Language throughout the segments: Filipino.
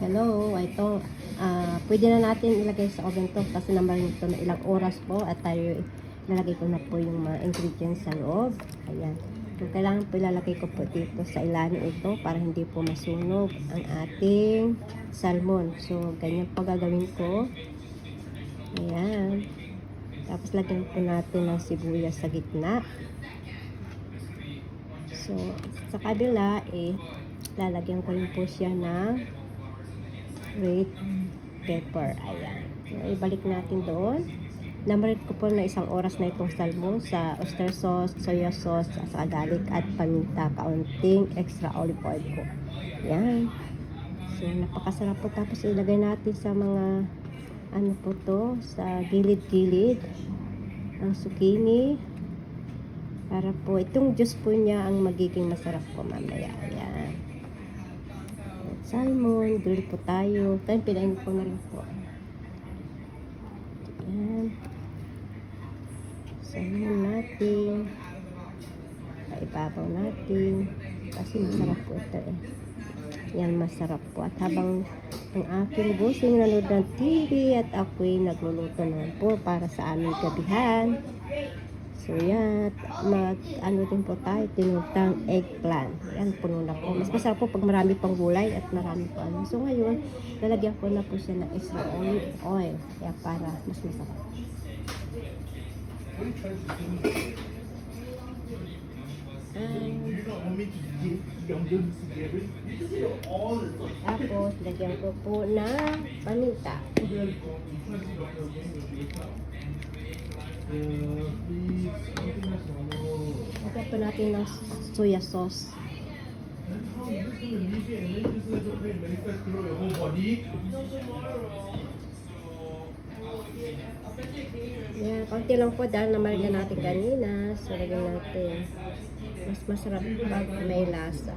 Hello, ito. Pwede na natin ilagay sa oven to kasi naman ito na ilang oras po at tayo nalagay ko na po yung mga ingredients sa loob. Ayan. So, kailangan po ilalagay ko po dito sa ilalim ito para hindi po masunog ang ating salmon. So, ganyan po gagawin ko. Ayan. Tapos lagyan po natin ng sibuyas sa gitna. So, sa kabila, lalagyan ko rin po siya ng red pepper. Ayan. So, ibalik natin doon. Namarit ko po na 1 oras na itong salmon sa oyster sauce, soya sauce, sa garlic at paminta. Kaunting extra olive oil po. Ayan. So, napakasarap po. Tapos ilagay natin sa mga ano po to, sa gilid-gilid ang zucchini. Para po, itong juice po niya ang magiging masarap po mamaya. Ayan. Salmon, grill po tayo. Tayo, pinain ko na rin po. Ayan. Salmon natin. Paibabaw natin. Kasi masarap po ito eh. Yan, masarap po. At habang ang aking busing nanood ng TV at ako'y nagluluto naman po para sa aming gabihan. So yan, ano din po tayo, tinutang eggplant. Yan, puno na po. Mas masarap po pag marami pang gulay at marami pa ano. So ngayon, lalagyan ko na po siya ng extra olive oil. Kaya para mas masarap. Tapos, lagyan ko po ng paminta. Lagyan po natin ng soya sauce. Yan, konti lang po dahil namarga natin kanina. So, lagyan natin. Mas masarap pag may lasa.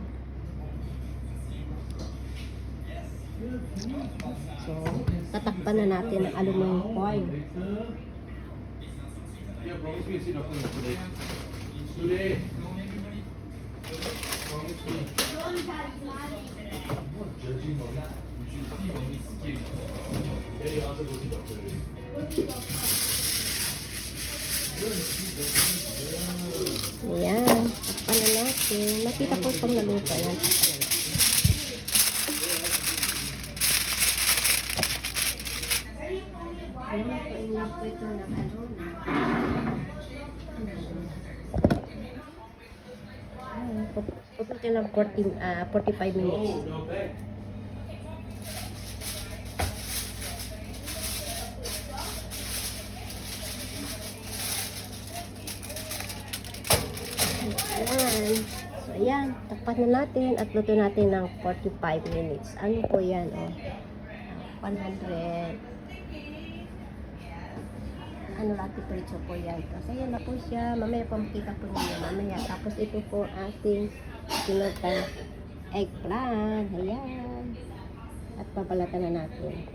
So, tatakpan na natin ang aluminum foil. Ayan, takpan na natin. Makita po pang naluto. Ayan, takpan na natin. Ayan, painap po ito na pupunta lang 45 minutes. Ayan. So, ayan. Takpan na natin at luto natin ng 45 minutes. Ano po yan? 100. Ano lang temperature po yan. Kasi ayan na po siya. Mamaya po makita po niyo mamaya. Tapos ito po ating tinutang eggplant. Ayan. At babalatan na natin.